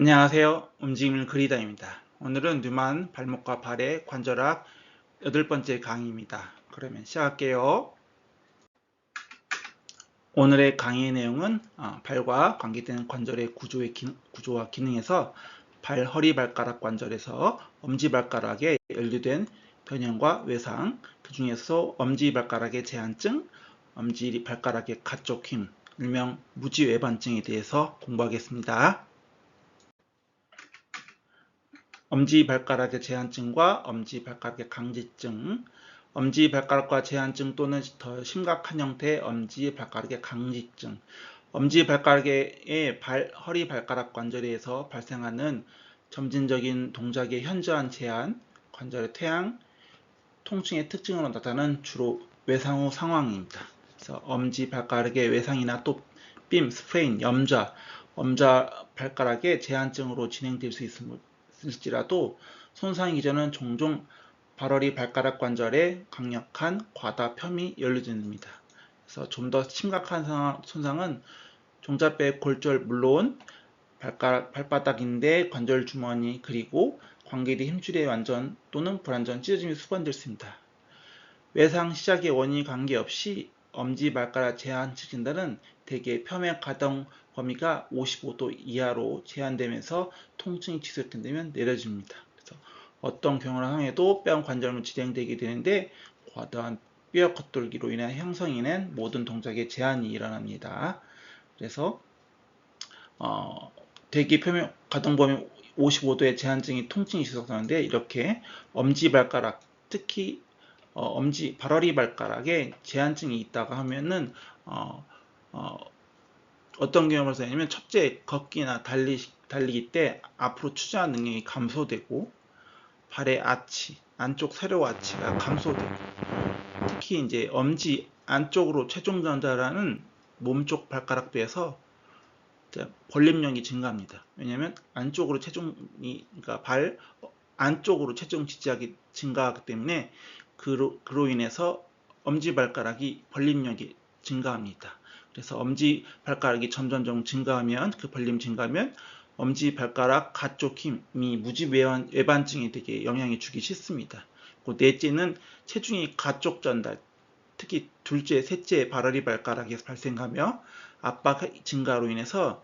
안녕하세요. 움직임을 그리다입니다. 오늘은 뉴만 발목과 발의 관절학 8번째 강의입니다. 그러면 시작할게요. 오늘의 강의의 내용은 발과 관계되는 관절의 구조와 기능에서 발, 허리, 발가락 관절에서 엄지발가락에 연루된 변형과 외상, 그 중에서 엄지발가락의 제한증, 엄지발가락의 가쪽 힘, 일명 무지외반증에 대해서 공부하겠습니다. 엄지발가락의 제한증과 엄지발가락의 강지증, 엄지발가락과 제한증 또는 더 심각한 형태의 엄지발가락의 강지증, 엄지발가락의 허리 발가락 관절에서 발생하는 점진적인 동작의 현저한 제한, 관절의 퇴양, 통증의 특징으로 나타나는 주로 외상 후 상황입니다. 그래서 엄지발가락의 외상이나 또 삠, 스프레인, 엄자 발가락의 제한증으로 진행될 수 있을지라도 손상 이전은 종종 발허리 발가락 관절에 강력한 과다펌이 연루됩니다. 그래서 좀 더 심각한 손상은 종잡배 골절 물론 발바닥인대 관절 주머니 그리고 관계대 힘줄의 완전 또는 불완전 찢어짐이 수반됐습니다. 외상 시작의 원인이 관계없이 엄지발가락 제한증 진단은 대개 펌의 가동 범위가 55도 이하로 제한되면서 통증이 지속된다면 내려집니다. 그래서 어떤 경우를 향해도 뼈 관절은 진행되게 되는데 과다한 뼈 겉돌기로 인한 형성이는 모든 동작에 제한이 일어납니다. 그래서 대기 표면 가동 범위 55도의 제한증이 통증이 지속되는데 이렇게 엄지발가락 특히 발허리 발가락에 제한증이 있다가 하면은 어떤 경험을 하냐면 첫째 걷기나 달리기 때 앞으로 추진하는 능력이 감소되고 발의 아치 안쪽 세로 아치가 감소되고 특히 이제 엄지 안쪽으로 체중 전달하는 몸쪽 발가락뼈에서 벌림력이 증가합니다. 왜냐하면 안쪽으로 그러니까 발 안쪽으로 체중 지지하기 증가하기 때문에 그로 인해서 엄지발가락이 벌림력이 증가합니다. 그래서 엄지발가락이 점점 증가하면 그 벌림 증가하면 엄지발가락 가쪽 힘이 무지외반증에 되게 영향이 주기 쉽습니다. 넷째는 체중이 가쪽 전달, 특히 둘째, 셋째 발허리 발가락에서 발생하며 압박 증가로 인해서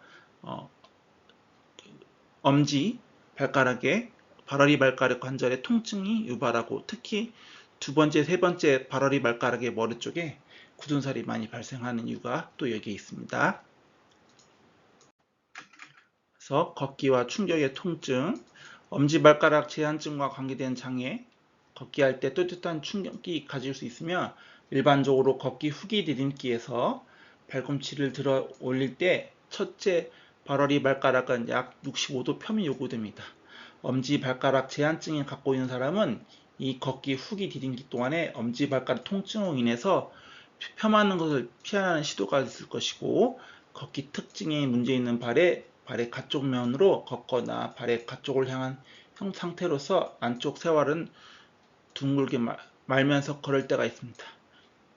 엄지 발가락에 발허리 발가락 관절의 통증이 유발하고 특히 두 번째, 세 번째 발허리 발가락의 머리 쪽에 굳은 살이 많이 발생하는 이유가 또 여기에 있습니다. 그래서 걷기와 충격의 통증, 엄지발가락 제한증과 관계된 장애, 걷기 할 때 뚜렷한 충격이 가질 수 있으며 일반적으로 걷기 후기 디딤기에서 발꿈치를 들어 올릴 때 첫째 발허리 발가락은 약 65도 펌이 요구됩니다. 엄지발가락 제한증을 갖고 있는 사람은 이 걷기 후기 디딤기 동안에 엄지발가락 통증으로 인해서 펴맞는 것을 피하는 시도가 있을 것이고 걷기 특징에 문제 있는 발의 가쪽 면으로 걷거나 발의 가쪽을 향한 상태로서 안쪽 세활은 둥글게 말면서 걸을 때가 있습니다.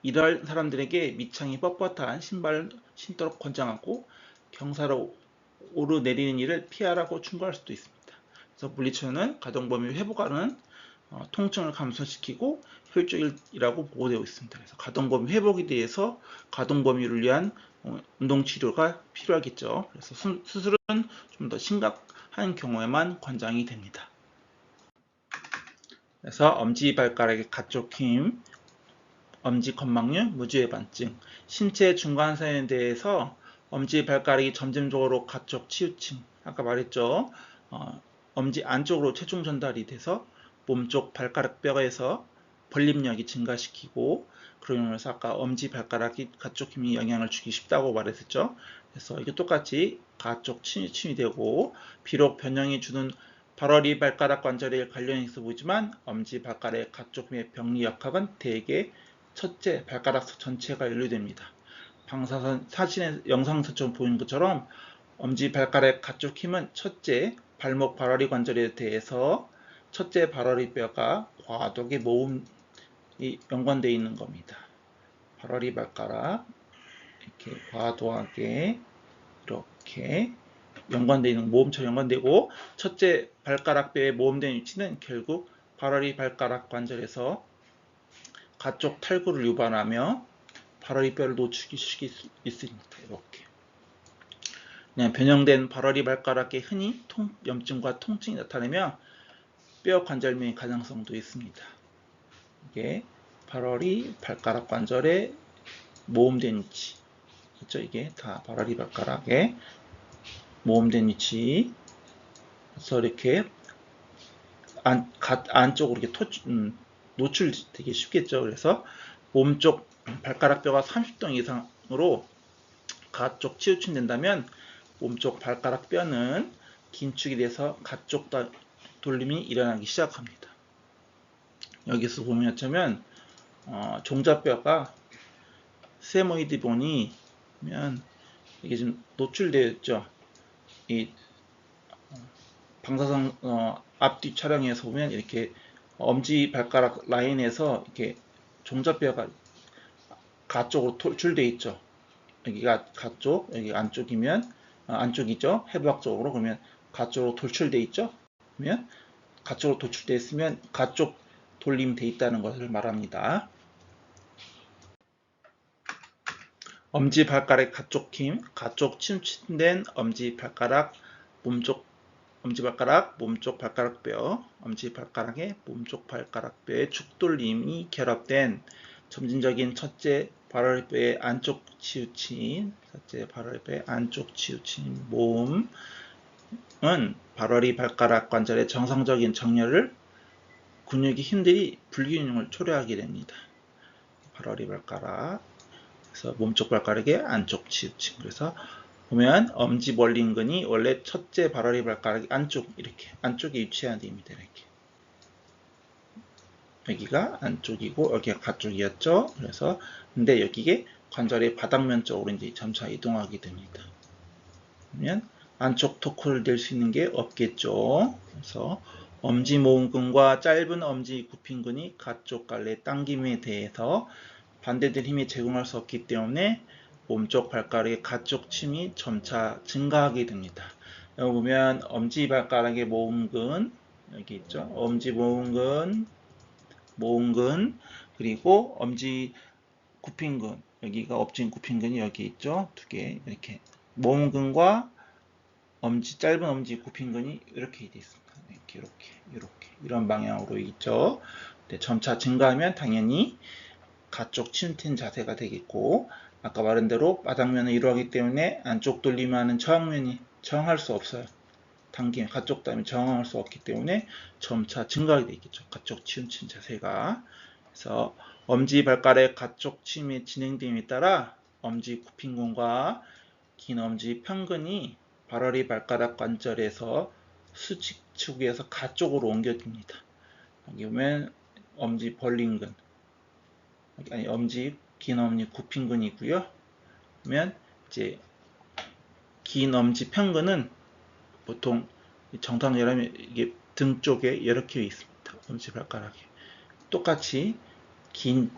이럴 사람들에게 밑창이 뻣뻣한 신발을 신도록 권장하고 경사로 오르내리는 일을 피하라고 충고할 수도 있습니다. 그래서 물리치료는 가동범위 회복하는 통증을 감소시키고 효율적이라고 보고되어 있습니다. 그래서 가동범위 회복에 대해서 가동범위를 위한 운동치료가 필요하겠죠. 그래서 수술은 좀 더 심각한 경우에만 권장이 됩니다. 그래서 엄지발가락의 가쪽 힘, 엄지건망류, 무지외반증, 신체 중간선에 대해서 엄지발가락이 점진적으로 가쪽 치우침, 아까 말했죠. 엄지 안쪽으로 체중 전달이 돼서 몸쪽 발가락 뼈에서 벌림력이 증가시키고 그러면서 아까 엄지발가락이 가쪽 힘이 영향을 주기 쉽다고 말했었죠. 그래서 이게 똑같이 가쪽 치우침이 되고 비록 변형이 주는 발허리 발가락 관절에 관련이 있어 보이지만 엄지발가락의 가쪽 힘의 병리 역학은 대개 첫째 발가락 전체가 연루됩니다. 방사선 사진의 영상처럼 보이는 것처럼 엄지발가락 가쪽 힘은 첫째 발목 발허리 관절에 대해서 첫째 발허리 뼈가 과도하게 모음이 연관되어 있는 겁니다. 발허리 발가락 이렇게 과도하게 이렇게 연관되어 있는 모음처럼 연관되고 첫째 발가락뼈의 모음된 위치는 결국 발어리 발가락 관절에서 가쪽 탈구를 유발하며 발어리 뼈를 노출시킬 수 있습니다. 이렇게. 그냥 변형된 발어리 발가락에 흔히 염증과 통증이 나타나며 뼈 관절명의 가능성도 있습니다. 이게 발어리 발가락 관절의 모음된 위치. 그렇죠? 이게 다 발어리 발가락의 모음된 위치. 그래서 이렇게 안쪽으로 이렇게 노출되기 쉽겠죠. 그래서 몸쪽 발가락뼈가 30도 이상으로 가쪽 치우침된다면 몸쪽 발가락뼈는 긴축이 돼서 가쪽 돌림이 일어나기 시작합니다. 여기서 보면 종자뼈가 세모이드 본이 이게 지금 노출되어 있죠. 이 방사선 앞뒤 촬영에서 보면 이렇게 엄지 발가락 라인에서 이렇게 종자뼈가 가쪽으로 돌출되어 있죠. 여기가 가쪽, 여기 안쪽이면 안쪽이죠. 해부학적으로 그러면 가쪽으로 돌출되어 있죠. 그러면 가쪽으로 돌출되어 있으면 가쪽 돌림되어 있다는 것을 말합니다. 엄지 발가락 가쪽 힘, 가쪽 침침된 엄지 발가락, 몸쪽 발가락뼈, 엄지 발가락의 몸쪽 발가락뼈의 축돌림이 결합된 점진적인 첫째 발어리뼈의 안쪽 치우친, 모음은 발어리 발가락 관절의 정상적인 정렬을 근육의 힘들이 불균형을 초래하게 됩니다. 발어리 발가락, 그래서 몸쪽 발가락의 안쪽 치우침. 그래서 보면 엄지 멀린근이 원래 첫째 발어리 발가락 이렇게 안쪽에 위치해야 됩니다. 이렇게 여기가 안쪽이고 여기가 가쪽이었죠. 그래서 근데 여기에 관절의 바닥면 쪽으로 이제 점차 이동하게 됩니다. 그러면 안쪽 토크를 댈 수 있는 게 없겠죠. 그래서 엄지 모음근과 짧은 엄지 굽힌근이 가쪽 갈래 당김에 대해서 반대된 힘이 제공할 수 없기 때문에 몸쪽 발가락의 가쪽 침이 점차 증가하게 됩니다. 여기 보면 엄지 발가락의 모음근 여기 있죠. 엄지 모음근 그리고 엄지 굽힌근 여기가 엄지 굽힌근이 여기 있죠. 두 개 이렇게 모음근과 짧은 엄지 굽힌근이 이렇게 되어 있습니다. 이렇게 이런 방향으로 있죠. 네, 점차 증가하면 당연히 가쪽 침튼 자세가 되겠고 아까 말한 대로 바닥면을 이루하기 때문에 안쪽 돌림하는 저항면이 저항할 수 없어요. 당김 가쪽 다음에 저항할 수 없기 때문에 점차 증가하게 되겠죠. 가쪽 치우친 자세가. 그래서 엄지 발가락 가쪽 침의 진행됨에 따라 엄지 굽힌근과 긴 엄지 편근이 발어리 발가락 관절에서 수직축에서 가쪽으로 옮겨집니다. 여기 보면 엄지 벌린근 긴 엄지 굽힌근이고요. 그러면 이제 긴 엄지 편근은 보통 정상적으로 하면 이게 등 쪽에 이렇게 있습니다. 엄지 발가락에 똑같이 긴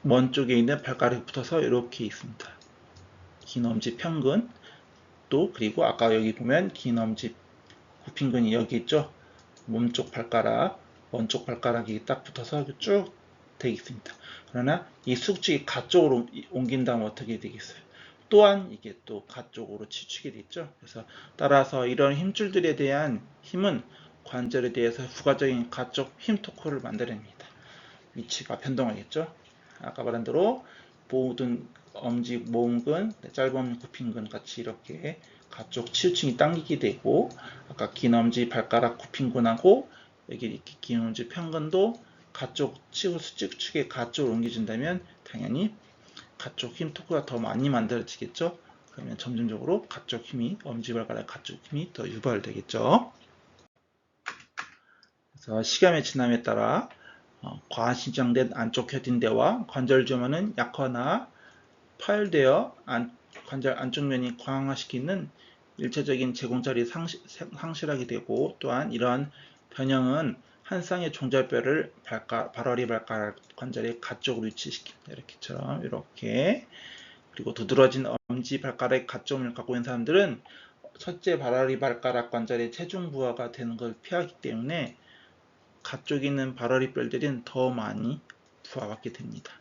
먼 쪽에 있는 발가락이 붙어서 이렇게 있습니다. 긴 엄지 편근 또 그리고 아까 여기 보면 긴 엄지 굽힌근이 여기 있죠. 몸쪽 발가락, 먼쪽 발가락이 딱 붙어서 쭉 되어 있습니다. 그러나 이 수축이 가쪽으로 옮긴다면 어떻게 되겠어요? 또한 이게 또 가쪽으로 치축이 됐죠. 그래서 따라서 이런 힘줄들에 대한 힘은 관절에 대해서 부가적인 가쪽 힘 토크를 만들어냅니다. 위치가 변동하겠죠. 아까 말한 대로 모든 엄지 모음근, 짧은 엄지 굽힌근 같이 이렇게 가쪽 치우침이 당기게 되고 아까 긴 엄지 발가락 굽힌근하고 여기 이렇게 긴 엄지 편근도 가쪽 수직축의 가쪽으로 옮겨진다면 당연히 가쪽 힘 토크가 더 많이 만들어지겠죠. 그러면 점진적으로 가쪽 힘이 엄지발가락 가쪽 힘이 더 유발되겠죠. 그래서 시간의 지남에 따라 과신장된 안쪽 혀딘대와 관절 주머는 약화나 파열되어 관절 안쪽면이 광화시키는 일체적인 제공자리 상실하게 되고 또한 이러한 변형은 한 쌍의 종자뼈를 발어리 발가락 관절의 가쪽으로 위치시킵니다. 이렇게처럼 이렇게 그리고 두드러진 엄지발가락의 가점을 갖고 있는 사람들은 첫째 발아리 발가락 관절의 체중 부하가 되는 걸 피하기 때문에 가쪽에 있는 발아리 뼈들은 더 많이 부하받게 됩니다.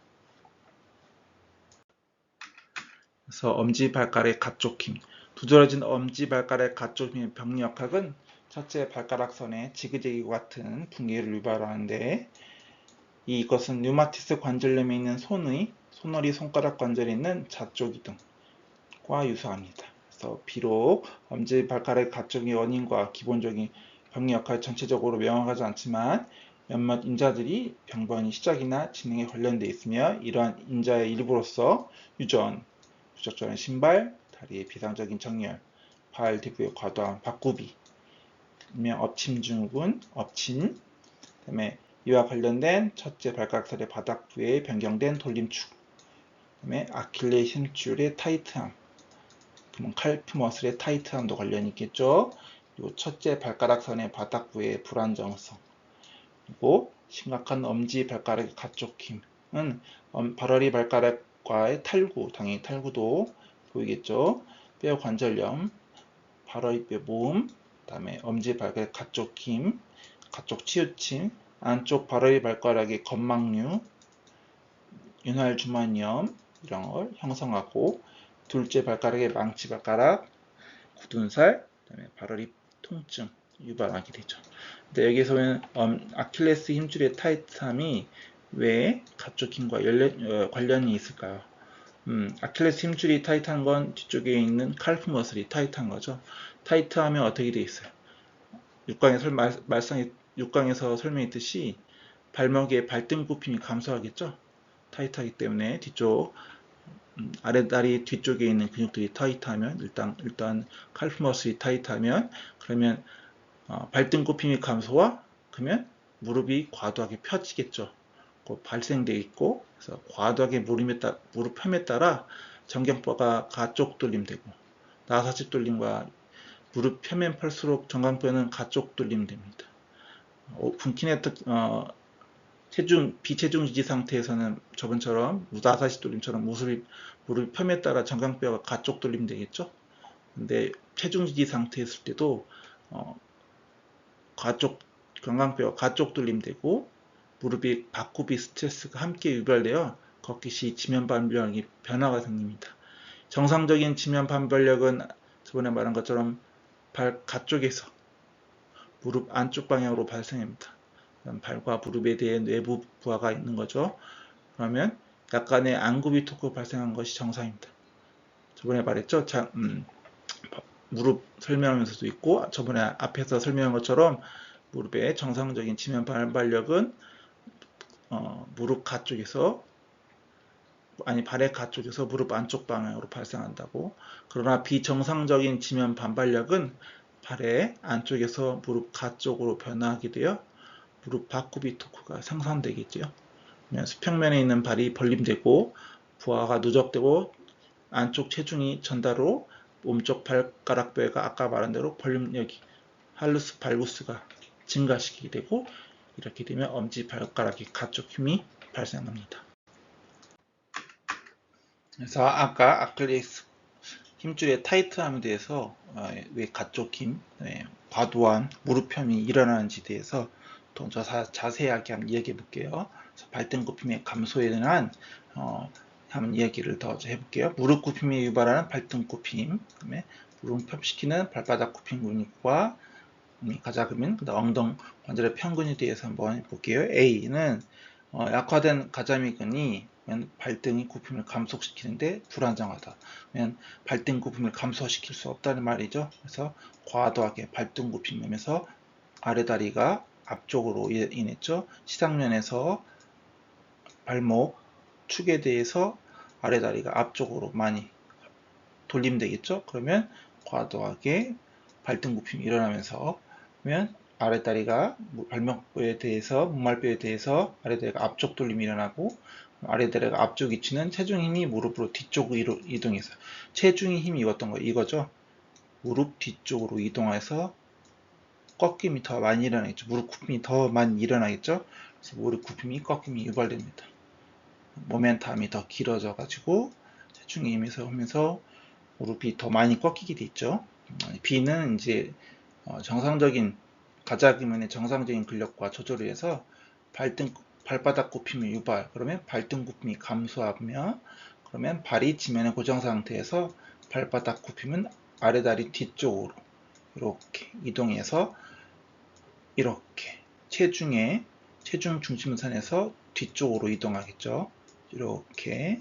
그래서 엄지발가락의 가쪽 힘, 두드러진 엄지발가락의 가쪽 힘의 병리역학은 첫째 발가락선의 지그재기와 같은 붕괴를 유발하는데 이것은 류마티스 관절염에 있는 손허리 손가락 관절에 있는 좌쪽 이동과 유사합니다. 그래서 비록 엄지발가락의 가쪽의 원인과 기본적인 병리역할 전체적으로 명확하지 않지만 몇몇 인자들이 병변이 시작이나 진행에 관련되어 있으며 이러한 인자의 일부로서 유전, 부적절한 신발, 다리의 비상적인 정렬, 발 대부의 과도한 바꾸비, 엎침 증후군, 엎친, 그다음에 이와 관련된 첫째 발가락살의 바닥부의 변경된 돌림축, 그다음에 아킬레 힘줄의 타이트함, 그러면 칼프 머슬의 타이트함도 관련이 있겠죠. 그리고 첫째 발가락선의 바닥부의 불안정성, 그리고 심각한 엄지 발가락의 가쪽 힘은 발아리 발가락과의 탈구, 당연히 탈구도 보이겠죠. 뼈 관절염, 발아리 뼈 모음, 그다음에 엄지 발가락 가쪽 힘, 가쪽 치우침, 안쪽 발아리 발가락의 건막류, 윤활 주만염 이런 걸 형성하고 둘째 발가락의 망치 발가락, 굳은 살, 그다음에 발아리 통증 유발하게 되죠. 근데 여기서는 아킬레스 힘줄의 타이트함이 왜 가쪽 힘과 관련이 있을까요? 아킬레스 힘줄이 타이트한 건 뒤쪽에 있는 칼프 머슬이 타이트한 거죠. 타이트하면 어떻게 돼 있어요? 6강에서 설명했듯이 발목의 발등 굽힘이 감소하겠죠. 타이트하기 때문에 뒤쪽 아랫다리 뒤쪽에 있는 근육들이 타이트하면 일단 칼프 머슬이 타이트하면 그러면 발등 굽힘이 감소와 그러면 무릎이 과도하게 펴지겠죠. 발생되겠고 그래서 과도하게 무릎 펴에 따라 정경뼈가 가쪽 돌림되고 나사집 돌림과 무릎 펴면 펼수록 정강뼈는 가쪽 돌림됩니다. 분키네트 비체중 지지 상태에서는 저번처럼 나사집 돌림처럼 무릎 펴에 따라 정강뼈가 가쪽 돌림되겠죠. 근데 체중 지지 상태였을 때도 정강뼈가 가쪽 돌림되고 무릎이 바꾸비 스트레스가 함께 유발되어 걷기 시 지면 반발력이 변화가 생깁니다. 정상적인 지면 반발력은 저번에 말한 것처럼 발 가쪽에서 무릎 안쪽 방향으로 발생합니다. 발과 무릎에 대해 내부 부하가 있는 거죠. 그러면 약간의 안구비 토크 발생한 것이 정상입니다. 저번에 말했죠. 무릎 설명하면서도 있고 저번에 앞에서 설명한 것처럼 무릎의 정상적인 지면 반발력은 무릎 가쪽에서 발의 가쪽에서 무릎 안쪽 방향으로 발생한다고. 그러나 비정상적인 지면 반발력은 발의 안쪽에서 무릎 가쪽으로 변화하게 되어 무릎 바꾸비 토크가 생산되겠죠. 수평면에 있는 발이 벌림되고 부하가 누적되고 안쪽 체중이 전달로 몸쪽 발가락뼈가 아까 말한 대로 벌림력이 할루스 발구스가 증가시키게 되고 이렇게 되면 엄지 발가락의 가쪽 힘이 발생합니다. 그래서 아까 아킬레스 힘줄의 타이트함에 대해서 왜 가쪽 힘, 과도한 무릎 펴이 일어나는지에 대해서 더 자세하게 한번 이야기해 볼게요. 발등 굽힘의 감소에 대한 한번 이야기를 더 해볼게요. 무릎 굽힘이 유발하는 발등 굽힘, 그다음에 무릎 펴시키는 발바닥 굽힘 근육과 가자근면, 엉덩 관절의 편근에 대해서 한번 볼게요. A는 약화된 가자미근이 발등의 굽힘을 감속시키는데 불안정하다. 발등 굽힘을 감소시킬 수 없다는 말이죠. 그래서 과도하게 발등 굽힘하면서 아래다리가 앞쪽으로 인했죠. 시상면에서 발목 축에 대해서 아래다리가 앞쪽으로 많이 돌림되겠죠. 그러면 과도하게 발등 굽힘이 일어나면서 그러면 아래다리가 발목뼈에 대해서 목말뼈에 대해서 아래다리가 앞쪽 돌림이 일어나고 아래다리가 앞쪽 위치는 체중 힘이 무릎으로 뒤쪽으로 이동해서 체중의 힘이 어떤 거 이거죠. 무릎 뒤쪽으로 이동해서 꺾임이 더 많이 일어나겠죠. 무릎 굽힘이 더 많이 일어나겠죠. 그래서 무릎 굽힘이 꺾임이 유발됩니다. 모멘텀이 더 길어져 가지고 체중에 의해서 하면서 무릎이 더 많이 꺾이게 돼 있죠. B는 이제 정상적인 가자기만의 정상적인 근력과 조절을 해서 발바닥 굽힘이 유발, 그러면 발등 굽힘이 감소하며, 그러면 발이 지면에 고정 상태에서 발바닥 굽힘은 아래다리 뒤쪽으로 이렇게 이동해서 이렇게 체중 중심선에서 뒤쪽으로 이동하겠죠. 이렇게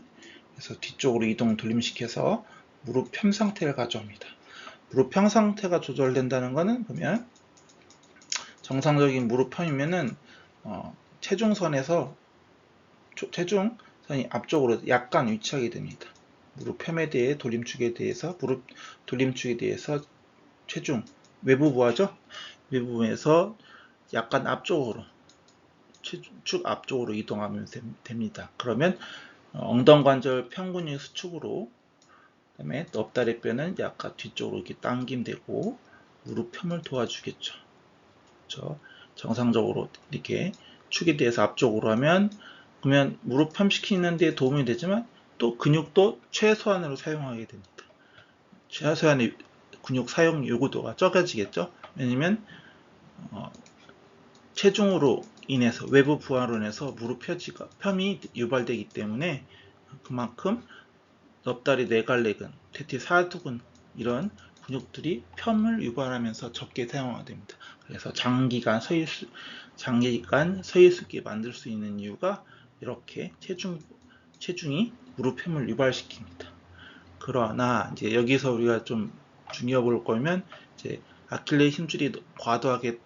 해서 뒤쪽으로 이동 돌림시켜서 무릎 편 상태를 가져옵니다. 무릎 편 상태가 조절된다는 것은 보면 정상적인 무릎 편이면은 체중선이 앞쪽으로 약간 위치하게 됩니다. 무릎 펴에 대해 무릎 돌림축에 대해서 체중 외부 부하죠. 외부에서 약간 앞쪽으로 축 앞쪽으로 이동하면 됩니다. 그러면 엉덩관절 편근육 수축으로, 그다음에 넙다리뼈는 약간 뒤쪽으로 이렇게 당김 되고 무릎 펴을 도와주겠죠. 그렇죠? 정상적으로 이렇게 축에 대해서 앞쪽으로 하면 그러면 무릎 펴시키는 데 도움이 되지만 또 근육도 최소한으로 사용하게 됩니다. 최소한의 근육 사용 요구도가 적어지겠죠. 왜냐면 체중으로 인해서 외부 부하로 인해서 무릎 펴이 유발되기 때문에 그만큼 넙다리 내갈래근, 대퇴 사두근 이런 근육들이 펴을 유발하면서 적게 사용하게 됩니다. 그래서 장기간 서 있을 수 있게 만들 수 있는 이유가 이렇게 체중이 무릎 펴을 유발시킵니다. 그러나 이제 여기서 우리가 좀 중요해 볼 거면 이제 아킬레 힘줄이 과도하게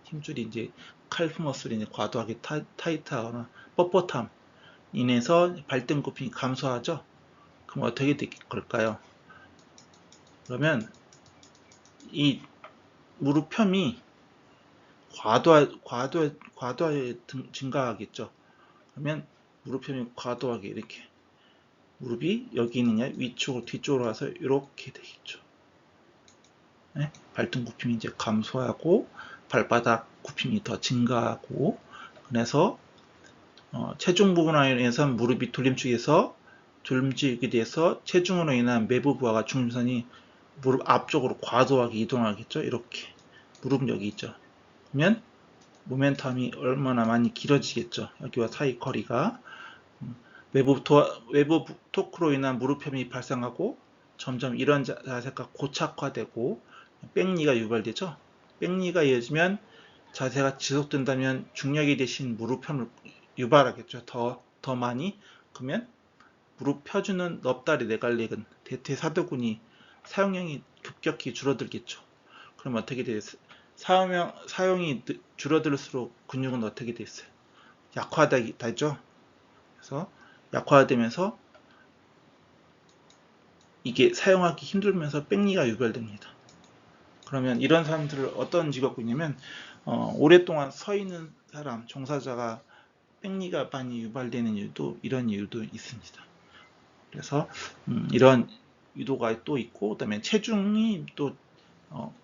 힘줄이 이제 칼프머슬이 과도하게 타이트하거나 뻣뻣함 인해서 발등 굽힘이 감소하죠. 그럼 어떻게 될 걸까요? 그러면 이 무릎 펴이 과도하게 증가하겠죠. 그러면 무릎 펴이 과도하게 이렇게 무릎이 여기 있느냐 위쪽으로 뒤쪽으로 와서 이렇게 되겠죠. 네? 발등 굽힘이 이제 감소하고 발바닥 굽힘이 더 증가하고, 그래서 체중 부분에 의해서 무릎이 돌림축에서 돌림축에 대해서 체중으로 인한 매부 부하가 중심선이 무릎 앞쪽으로 과도하게 이동하겠죠. 이렇게 무릎 여기 있죠. 그러면 모멘텀이 얼마나 많이 길어지겠죠. 여기와 사이 거리가 외부 토크로 인한 무릎 펴이 발생하고 점점 이런 자세가 고착화되고 백리가 유발되죠. 백리가 이어지면 자세가 지속된다면 중력이 대신 무릎 펴을 유발하겠죠. 더 많이. 그러면 무릎 펴주는 넙다리 내갈래근, 대퇴사두근이 사용량이 급격히 줄어들겠죠. 그럼 어떻게 되겠어요? 사용이 줄어들수록 근육은 어떻게 됐어요? 약화되죠. 그래서 약화되면서 이게 사용하기 힘들면서 백리가 유발됩니다. 그러면 이런 사람들을 어떤 직업이 있냐면 오랫동안 서 있는 사람, 종사자가 백리가 많이 유발되는 이유도 이런 이유도 있습니다. 그래서 이런 유도가 또 있고, 그다음에 체중이 또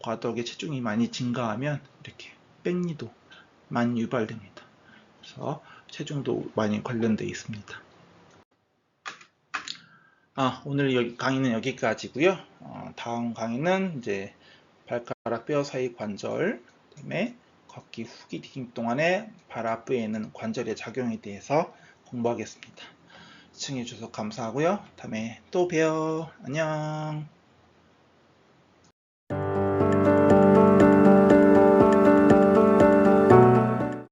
과도하게 체중이 많이 증가하면 이렇게 백리도 많이 유발됩니다. 그래서 체중도 많이 관련되어 있습니다. 오늘 강의는 여기까지고요. 다음 강의는 이제 발가락 뼈 사이 관절, 그다음에 걷기 후기 디딤 동안에 발 앞부에 있는 관절의 작용에 대해서 공부하겠습니다. 시청해 주셔서 감사하고요. 다음에 또 봬요. 안녕.